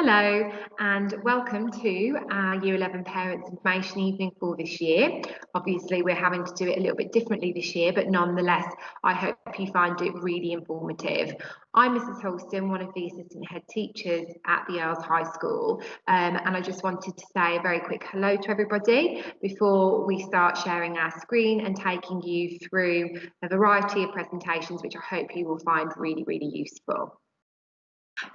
Hello and welcome to our Year 11 Parents Information Evening for this year. Obviously we're having to do it a little bit differently this year, but nonetheless I hope you find it really informative. I'm Mrs Holston, one of the assistant head teachers at the Earls High School, and I just wanted to say a very quick hello to everybody before we start sharing our screen and taking you through a variety of presentations which I hope you will find really useful.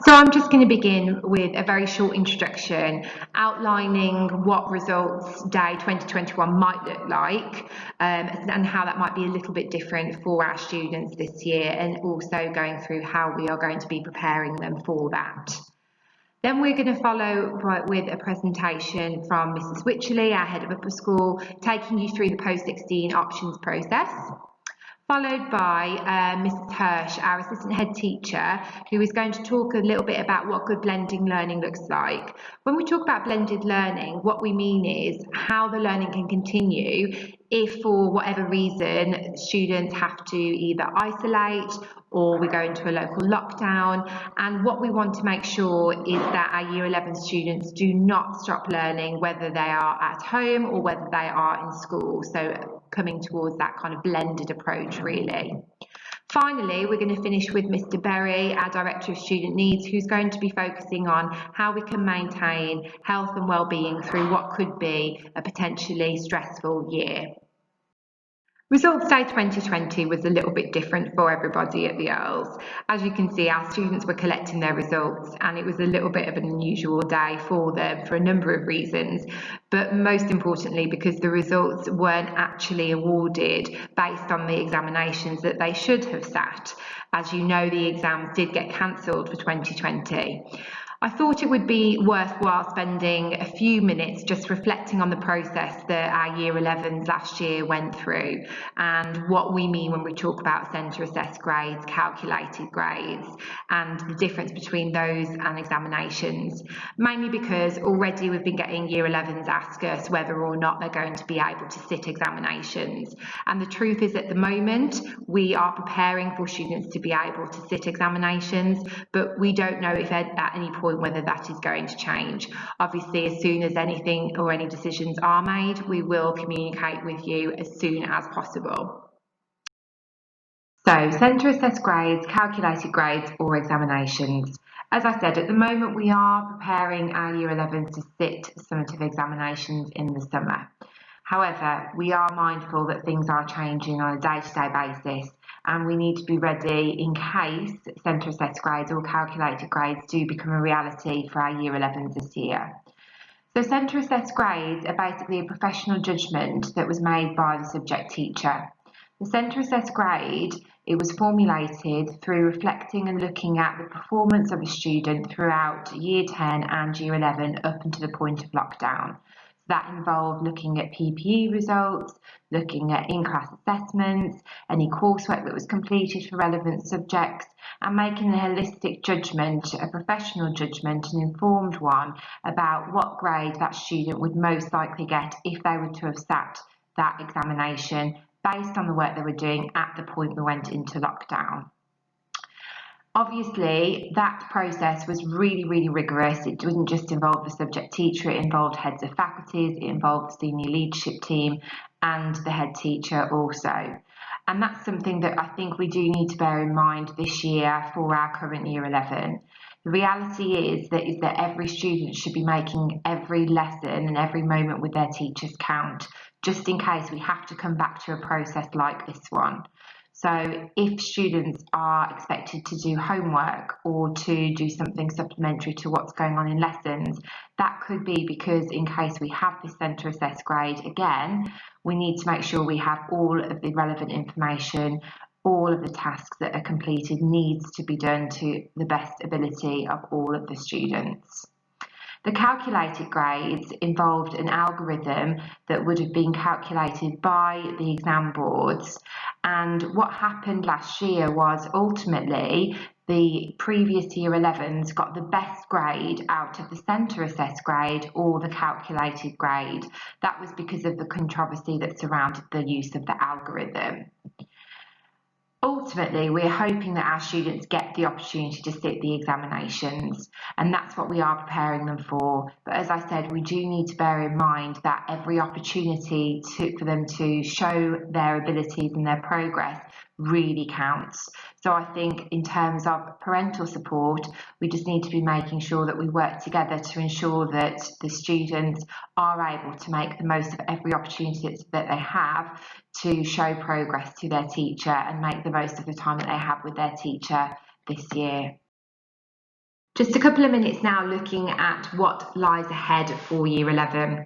So I'm just going to begin with a very short introduction outlining what Results Day 2021 might look like and how that might be a little bit different for our students this year, and also going through how we are going to be preparing them for that. Then we're going to follow with a presentation from Mrs Wycherley, our head of upper school, taking you through the post-16 options process, followed by Mrs Hirsch, our assistant head teacher, who is going to talk a little bit about what good blending learning looks like. When we talk about blended learning, what we mean is how the learning can continue if for whatever reason students have to either isolate or we go into a local lockdown, and what we want to make sure is that our Year 11 students do not stop learning, whether they are at home or whether they are in school, so coming towards that kind of blended approach really. Finally, we're going to finish with Mr Berry, our Director of Student Needs, who's going to be focusing on how we can maintain health and well-being through what could be a potentially stressful year. Results Day 2020 was a little bit different for everybody at the Earls. As you can see, our students were collecting their results, and it was a little bit of an unusual day for them for a number of reasons, but most importantly because the results weren't actually awarded based on the examinations that they should have sat. As you know, the exams did get cancelled for 2020. I thought it would be worthwhile spending a few minutes just reflecting on the process that our Year 11s last year went through and what we mean when we talk about centre assessed grades, calculated grades, and the difference between those and examinations. Mainly because already we've been getting Year 11s ask us whether or not they're going to be able to sit examinations. And the truth is, at the moment, we are preparing for students to be able to sit examinations, but we don't know if at any point whether that is going to change. Obviously, as soon as anything or any decisions are made, we will communicate with you as soon as possible. So, centre assessed grades, calculated grades or examinations. As I said, at the moment we are preparing our Year 11s to sit summative examinations in the summer. However, we are mindful that things are changing on a day-to-day basis, and we need to be ready in case centre assessed grades or calculated grades do become a reality for our Year 11s this year. So centre assessed grades are basically a professional judgment that was made by the subject teacher. The centre assessed grade, it was formulated through reflecting and looking at the performance of a student throughout Year 10 and Year 11 up until the point of lockdown. That involved looking at PPE results, looking at in-class assessments, any coursework that was completed for relevant subjects, and making a holistic judgment, a professional judgment, an informed one, about what grade that student would most likely get if they were to have sat that examination based on the work they were doing at the point we went into lockdown. Obviously, that process was really rigorous. It didn't just involve the subject teacher, it involved heads of faculties, it involved the senior leadership team and the head teacher also. And that's something that I think we do need to bear in mind this year for our current Year 11. The reality is that every student should be making every lesson and every moment with their teachers count, just in case we have to come back to a process like this one. So if students are expected to do homework or to do something supplementary to what's going on in lessons, that could be because in case we have this centre assessed grade again, we need to make sure we have all of the relevant information, all of the tasks that are completed needs to be done to the best ability of all of the students. The calculated grades involved an algorithm that would have been calculated by the exam boards, and what happened last year was ultimately the previous Year 11s got the best grade out of the centre assessed grade or the calculated grade. That was because of the controversy that surrounded the use of the algorithm. Ultimately, we're hoping that our students get the opportunity to sit the examinations, and that's what we are preparing them for. But as I said, we do need to bear in mind that every opportunity for them to show their abilities and their progress really counts. So I think in terms of parental support, we just need to be making sure that we work together to ensure that the students are able to make the most of every opportunity that they have to show progress to their teacher and make the most of the time that they have with their teacher this year. Just a couple of minutes now looking at what lies ahead for Year 11.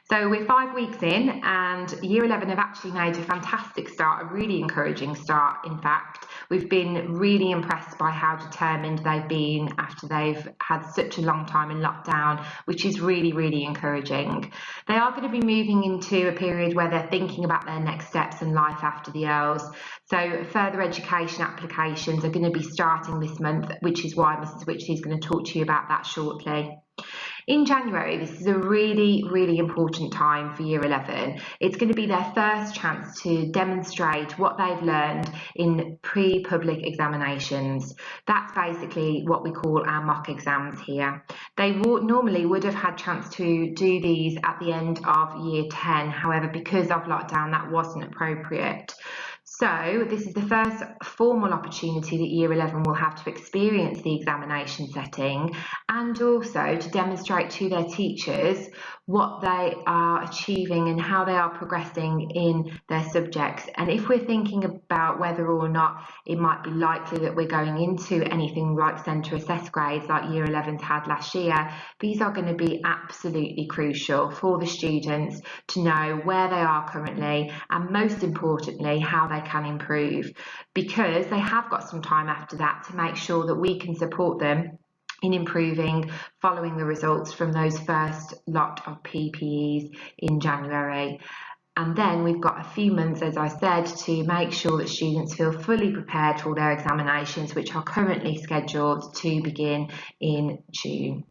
So we're 5 weeks in, and Year 11 have actually made a fantastic start, a really encouraging start. In fact, we've been really impressed by how determined they've been after they've had such a long time in lockdown, which is really, really encouraging. They are going to be moving into a period where they're thinking about their next steps in life after the Earls. So further education applications are going to be starting this month, which is why Mrs. Witchley is going to talk to you about that shortly. In January, this is a really, really important time for Year 11. It's going to be their first chance to demonstrate what they've learned in pre-public examinations. That's basically what we call our mock exams here. They normally would have had chance to do these at the end of Year 10. However, because of lockdown, that wasn't appropriate. So this is the first formal opportunity that Year 11 will have to experience the examination setting, and also to demonstrate to their teachers what they are achieving and how they are progressing in their subjects. And if we're thinking about whether or not it might be likely that we're going into anything like centre assessed grades like Year 11's had last year, these are going to be absolutely crucial for the students to know where they are currently, and most importantly how they can improve, because they have got some time after that to make sure that we can support them in improving following the results from those first lot of PPEs in January. And then we've got a few months, as I said, to make sure that students feel fully prepared for their examinations, which are currently scheduled to begin in June.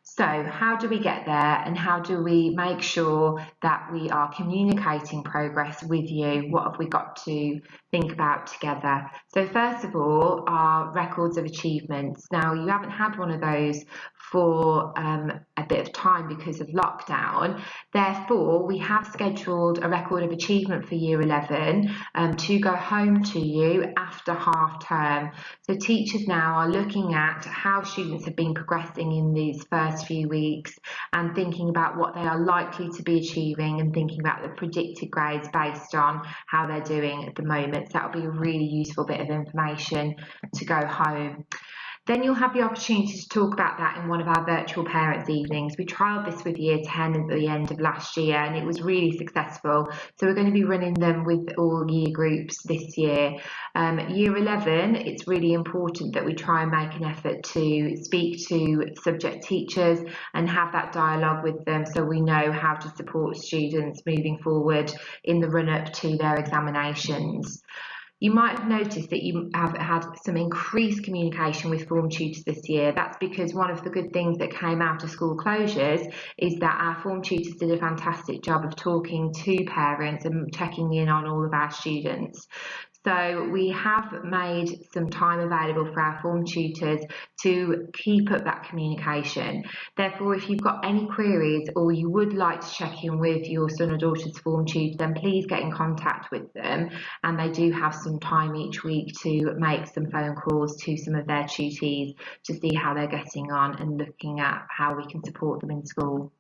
So how do we get there, and how do we make sure that we are communicating progress with you? What have we got to think about together? So first of all, our records of achievements. Now, you haven't had one of those for a bit of time because of lockdown. Therefore, we have scheduled a record of achievement for Year 11 to go home to you after half term. So teachers now are looking at how students have been progressing in these first few weeks and thinking about what they are likely to be achieving and thinking about the predicted grades based on how they're doing at the moment. So that'll be a really useful bit of information to go home. Then you'll have the opportunity to talk about that in one of our virtual parents' evenings. We trialled this with Year 10 at the end of last year, and it was really successful. So we're going to be running them with all year groups this year. Year 11, it's really important that we try and make an effort to speak to subject teachers and have that dialogue with them so we know how to support students moving forward in the run-up to their examinations. You might have noticed that you have had some increased communication with form tutors this year. That's because one of the good things that came out of school closures is that our form tutors did a fantastic job of talking to parents and checking in on all of our students. So we have made some time available for our form tutors to keep up that communication. Therefore, if you've got any queries or you would like to check in with your son or daughter's form tutor, then please get in contact with them. And they do have some time each week to make some phone calls to some of their tutees to see how they're getting on and looking at how we can support them in school.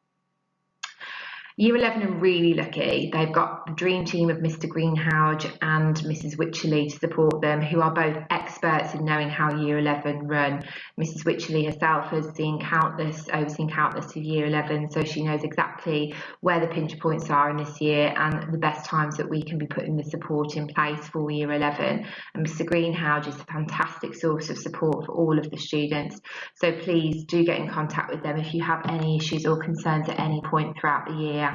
Year 11 are really lucky. They've got the dream team of Mr. Greenhalgh and Mrs. Witchley to support them, who are both experts in knowing how Year 11 run. Mrs. Witchley herself has overseen countless of Year 11, so she knows exactly where the pinch points are in this year and the best times that we can be putting the support in place for Year 11. And Mr. Greenhalgh is a fantastic source of support for all of the students. So please do get in contact with them if you have any issues or concerns at any point throughout the year.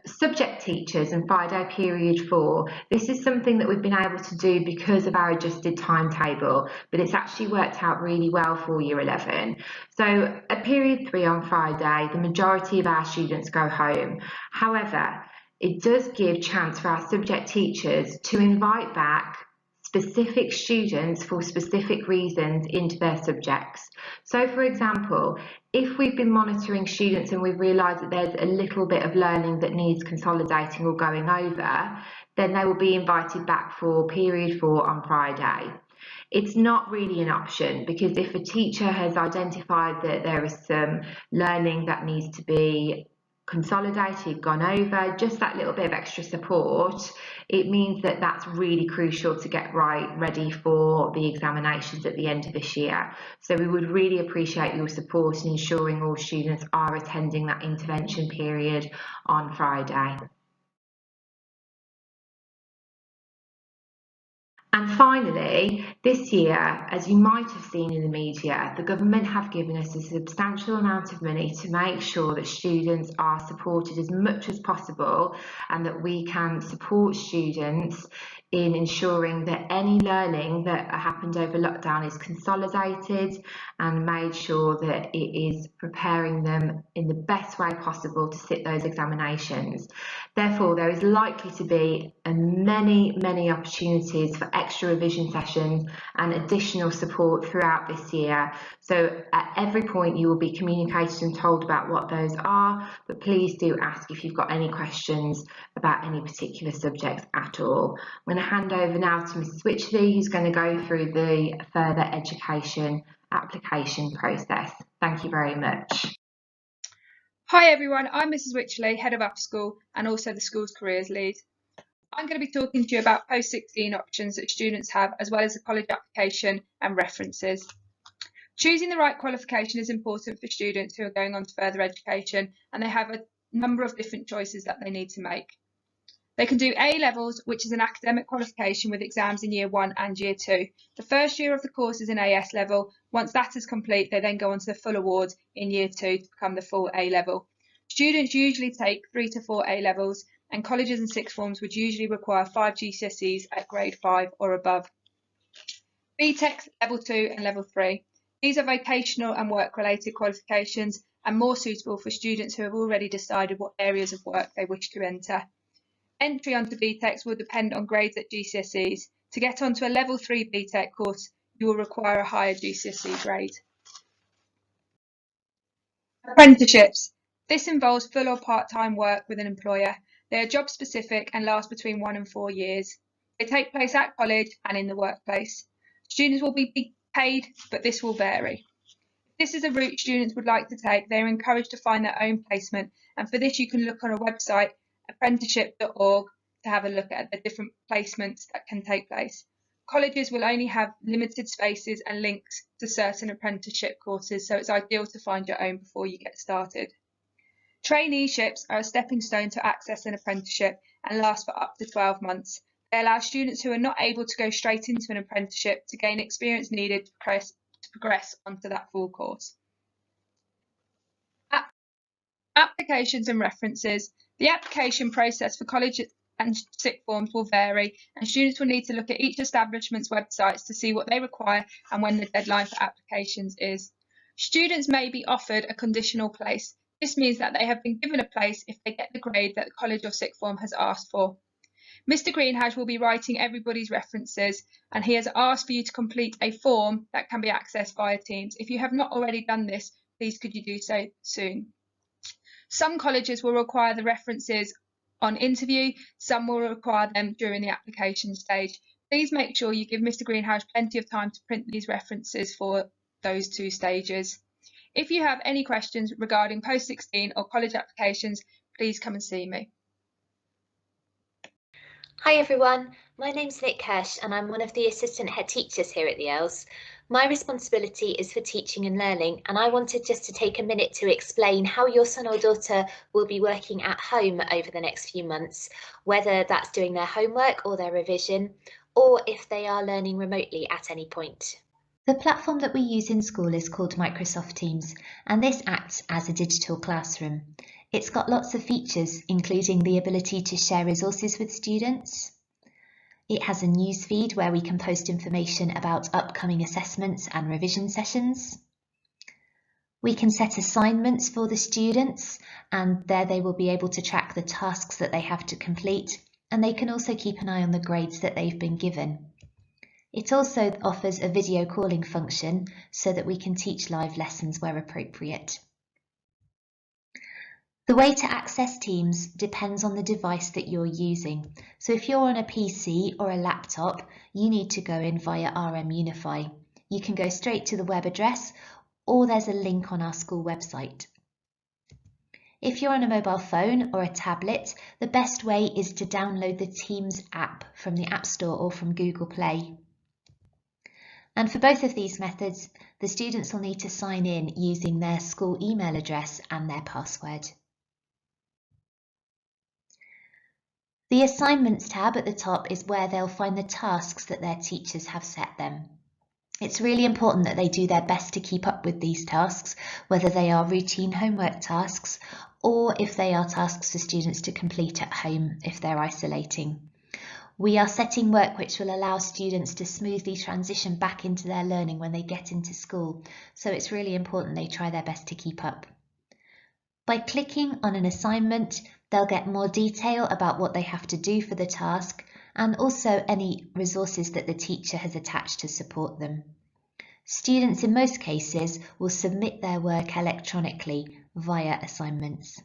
Subject teachers and FIDO period 4. This is something that we've been able to do because of our adjusted timetable, but it's actually worked out really well for Year 11. So at period 3 on Friday, the majority of our students go home. However, it does give chance for our subject teachers to invite back specific students for specific reasons into their subjects. So for example, if we've been monitoring students and we've realised that there's a little bit of learning that needs consolidating or going over, then they will be invited back for period 4 on Friday. It's not really an option, because if a teacher has identified that there is some learning that needs to be consolidated, gone over, just that little bit of extra support, it means that that's really crucial to get ready for the examinations at the end of this year. So we would really appreciate your support in ensuring all students are attending that intervention period on Friday. And finally, this year, as you might have seen in the media, the government have given us a substantial amount of money to make sure that students are supported as much as possible, and that we can support students in ensuring that any learning that happened over lockdown is consolidated and made sure that it is preparing them in the best way possible to sit those examinations. Therefore, there is likely to be many opportunities for extra revision sessions and additional support throughout this year. So at every point you will be communicated and told about what those are, but please do ask if you've got any questions about any particular subjects at all. I'm going to hand over now to Mrs. Wycherley, who's going to go through the further education application process. Thank you very much. Hi everyone, I'm Mrs. Wycherley, Head of Upper School and also the school's careers lead. I'm going to be talking to you about post-16 options that students have, as well as the college application and references. Choosing the right qualification is important for students who are going on to further education, and they have a number of different choices that they need to make. They can do A-levels, which is an academic qualification with exams in year 1 and year 2. The first year of the course is an AS level. Once that is complete, they then go on to the full awards in year 2 to become the full A-level. Students usually take 3 to 4 A-levels, and colleges and sixth forms would usually require 5 GCSEs at grade 5 or above. BTEC level 2 and level 3. These are vocational and work-related qualifications and more suitable for students who have already decided what areas of work they wish to enter. Entry onto BTECs will depend on grades at GCSEs. To get onto a level 3 BTEC course, you will require a higher GCSE grade. Apprenticeships. This involves full or part-time work with an employer. They are job specific and last between 1 and 4 years. They take place at college and in the workplace. Students will be paid, but this will vary. If this is a route students would like to take, they are encouraged to find their own placement, and for this you can look on a website, apprenticeship.org, to have a look at the different placements that can take place. Colleges will only have limited spaces and links to certain apprenticeship courses, so it's ideal to find your own before you get started. Traineeships are a stepping stone to access an apprenticeship and last for up to 12 months. They allow students who are not able to go straight into an apprenticeship to gain experience needed to progress onto that full course. Applications and references. The application process for college and sixth forms will vary, and students will need to look at each establishment's websites to see what they require and when the deadline for applications is. Students may be offered a conditional place. This means that they have been given a place if they get the grade that the college or sixth form has asked for. Mr. Greenhouse will be writing everybody's references, and he has asked for you to complete a form that can be accessed via Teams. If you have not already done this, please could you do so soon. Some colleges will require the references on interview, some will require them during the application stage. Please make sure you give Mr. Greenhouse plenty of time to print these references for those 2 stages. If you have any questions regarding post-16 or college applications, please come and see me. Hi everyone, my name's Nick Kirsch and I'm one of the assistant head teachers here at the Earls. My responsibility is for teaching and learning, and I wanted just to take a minute to explain how your son or daughter will be working at home over the next few months, whether that's doing their homework or their revision, or if they are learning remotely at any point. The platform that we use in school is called Microsoft Teams, and this acts as a digital classroom. It's got lots of features, including the ability to share resources with students. It has a news feed where we can post information about upcoming assessments and revision sessions. We can set assignments for the students, and there they will be able to track the tasks that they have to complete, and they can also keep an eye on the grades that they've been given. It also offers a video calling function so that we can teach live lessons where appropriate. The way to access Teams depends on the device that you're using. So if you're on a PC or a laptop, you need to go in via RM Unify. You can go straight to the web address, or there's a link on our school website. If you're on a mobile phone or a tablet, the best way is to download the Teams app from the App Store or from Google Play. And for both of these methods, the students will need to sign in using their school email address and their password. The Assignments tab at the top is where they'll find the tasks that their teachers have set them. It's really important that they do their best to keep up with these tasks, whether they are routine homework tasks or if they are tasks for students to complete at home if they're isolating. We are setting work which will allow students to smoothly transition back into their learning when they get into school, so it's really important they try their best to keep up. By clicking on an assignment, they'll get more detail about what they have to do for the task and also any resources that the teacher has attached to support them. Students in most cases will submit their work electronically via assignments.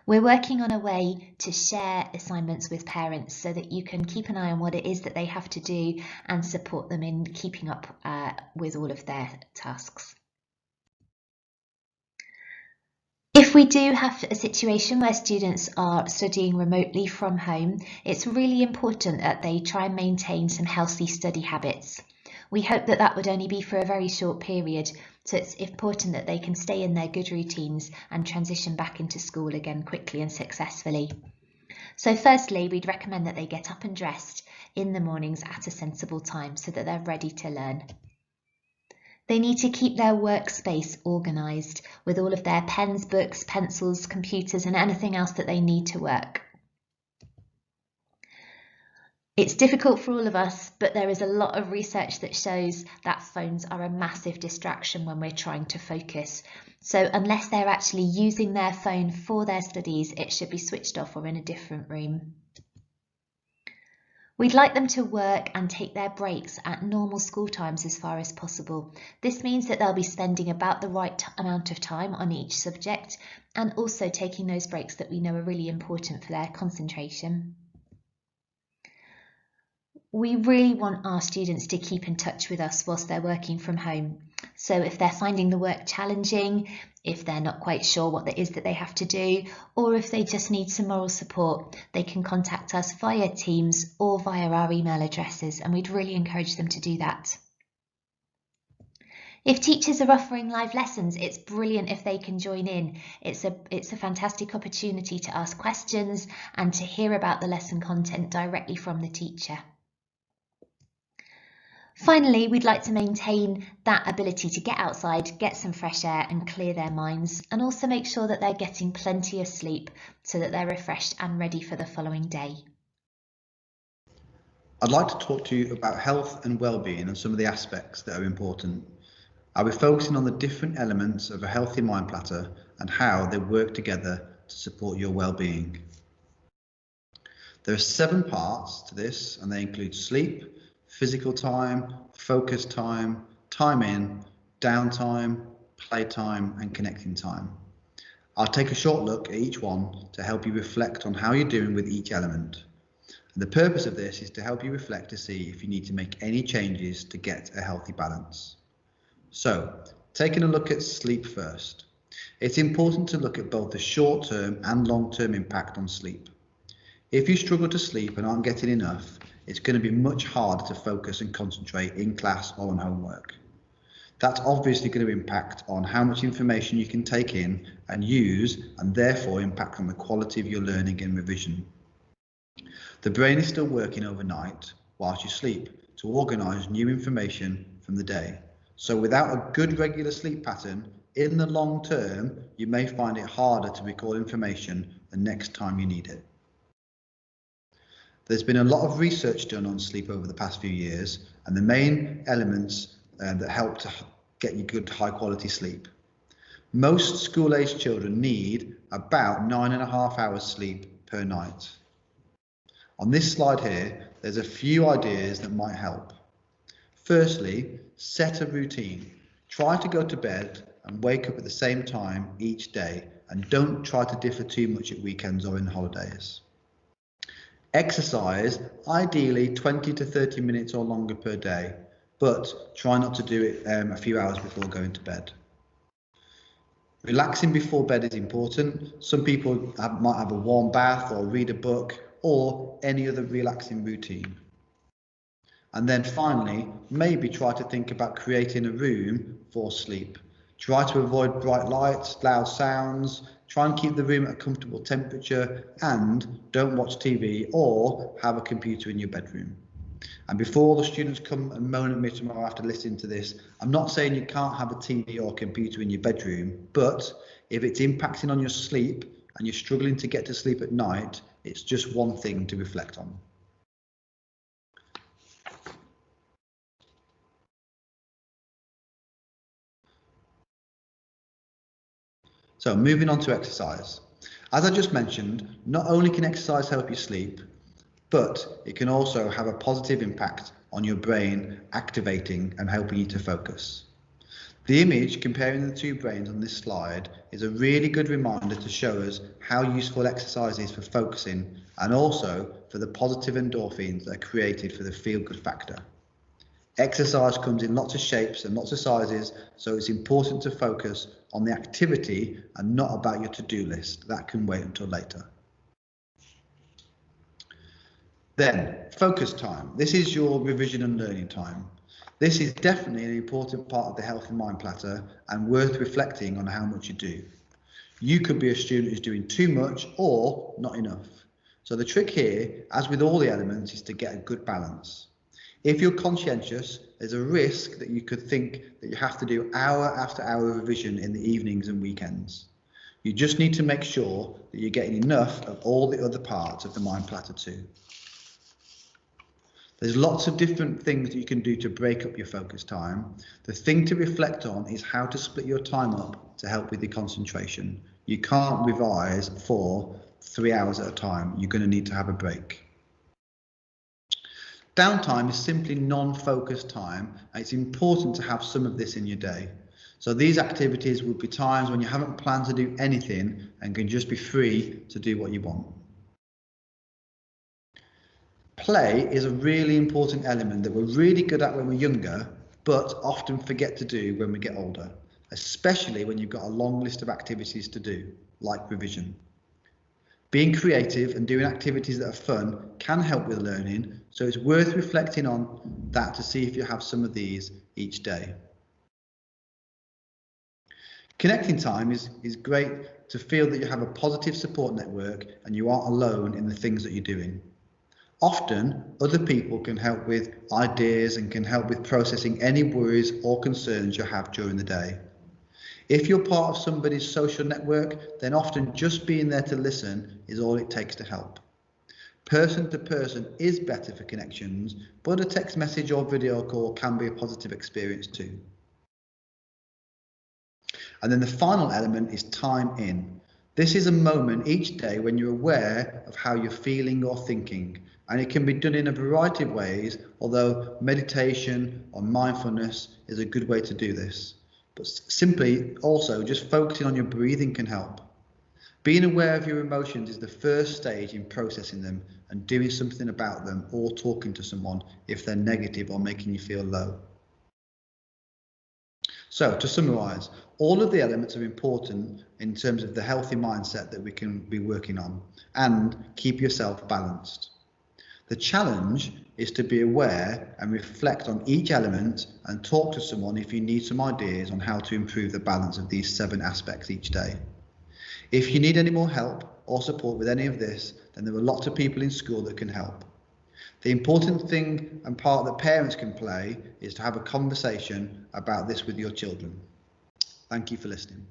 We're working on a way to share assignments with parents so that you can keep an eye on what it is that they have to do and support them in keeping up with all of their tasks. If we do have a situation where students are studying remotely from home, it's really important that they try and maintain some healthy study habits. We hope that that would only be for a very short period, so it's important that they can stay in their good routines and transition back into school again quickly and successfully. So firstly, we'd recommend that they get up and dressed in the mornings at a sensible time so that they're ready to learn. They need to keep their workspace organised with all of their pens, books, pencils, computers and anything else that they need to work. It's difficult for all of us, but there is a lot of research that shows that phones are a massive distraction when we're trying to focus. So unless they're actually using their phone for their studies, it should be switched off or in a different room. We'd like them to work and take their breaks at normal school times as far as possible. This means that they'll be spending about the right amount of time on each subject and also taking those breaks that we know are really important for their concentration. We really want our students to keep in touch with us whilst they're working from home. So if they're finding the work challenging, if they're not quite sure what it is that they have to do, or if they just need some moral support, they can contact us via Teams or via our email addresses, and we'd really encourage them to do that. If teachers are offering live lessons, it's brilliant if they can join in. It's a fantastic opportunity to ask questions and to hear about the lesson content directly from the teacher. Finally, we'd like to maintain that ability to get outside, get some fresh air and clear their minds, and also make sure that they're getting plenty of sleep so that they're refreshed and ready for the following day. I'd like to talk to you about health and well-being and some of the aspects that are important. I'll be focusing on the different elements of a healthy mind platter and how they work together to support your well-being. There are 7 parts to this, and they include sleep, physical time, focus time, time in, downtime, playtime and connecting time. I'll take a short look at each one to help you reflect on how you're doing with each element. And the purpose of this is to help you reflect to see if you need to make any changes to get a healthy balance. So, taking a look at sleep first. It's important to look at both the short-term and long-term impact on sleep. If you struggle to sleep and aren't getting enough, it's going to be much harder to focus and concentrate in class or on homework. That's obviously going to impact on how much information you can take in and use, and therefore impact on the quality of your learning and revision. The brain is still working overnight whilst you sleep to organise new information from the day. So without a good regular sleep pattern, in the long term, you may find it harder to recall information the next time you need it. There's been a lot of research done on sleep over the past few years, and the main elements that help to get you good high quality sleep. Most school-aged children need about 9.5 hours sleep per night. On this slide here, there's a few ideas that might help. Firstly, set a routine. Try to go to bed and wake up at the same time each day, and don't try to differ too much at weekends or in holidays. Exercise, ideally 20 to 30 minutes or longer per day, but try not to do it a few hours before going to bed. Relaxing before bed is important. Some people might have a warm bath or read a book or any other relaxing routine. And then finally, maybe try to think about creating a room for sleep. Try to avoid bright lights, loud sounds, try and keep the room at a comfortable temperature, and don't watch TV or have a computer in your bedroom. And before all the students come and moan at me tomorrow after listening to this, I'm not saying you can't have a TV or computer in your bedroom, but if it's impacting on your sleep and you're struggling to get to sleep at night, it's just one thing to reflect on. So moving on to exercise. As I just mentioned, not only can exercise help you sleep, but it can also have a positive impact on your brain, activating and helping you to focus. The image comparing the two brains on this slide is a really good reminder to show us how useful exercise is for focusing and also for the positive endorphins that are created for the feel-good factor. Exercise comes in lots of shapes and lots of sizes, so it's important to focus on the activity and not about your to-do list. That can wait until later. Then, focus time. This is your revision and learning time. This is definitely an important part of the Healthy Mind Platter and worth reflecting on how much you do. You could be a student who's doing too much or not enough. So the trick here, as with all the elements, is to get a good balance. If you're conscientious, there's a risk that you could think that you have to do hour after hour revision in the evenings and weekends. You just need to make sure that you're getting enough of all the other parts of the Mind Platter too. There's lots of different things that you can do to break up your focus time. The thing to reflect on is how to split your time up to help with your concentration. You can't revise for 3 hours at a time. You're going to need to have a break. Downtime is simply non-focused time, and it's important to have some of this in your day. So these activities will be times when you haven't planned to do anything and can just be free to do what you want. Play is a really important element that we're really good at when we're younger, but often forget to do when we get older, especially when you've got a long list of activities to do, like revision. Being creative and doing activities that are fun can help with learning, so it's worth reflecting on that to see if you have some of these each day. Connecting time is great to feel that you have a positive support network and you aren't alone in the things that you're doing. Often, other people can help with ideas and can help with processing any worries or concerns you have during the day. If you're part of somebody's social network, then often just being there to listen is all it takes to help. Person to person is better for connections, but a text message or video call can be a positive experience too. And then the final element is time in. This is a moment each day when you're aware of how you're feeling or thinking, and it can be done in a variety of ways, although meditation or mindfulness is a good way to do this. But simply also just focusing on your breathing can help. Being aware of your emotions is the first stage in processing them and doing something about them or talking to someone if they're negative or making you feel low. So to summarise, all of the elements are important in terms of the healthy mindset that we can be working on, and keep yourself balanced. The challenge is to be aware and reflect on each element and talk to someone if you need some ideas on how to improve the balance of these 7 aspects each day. If you need any more help or support with any of this, then there are lots of people in school that can help. The important thing and part that parents can play is to have a conversation about this with your children. Thank you for listening.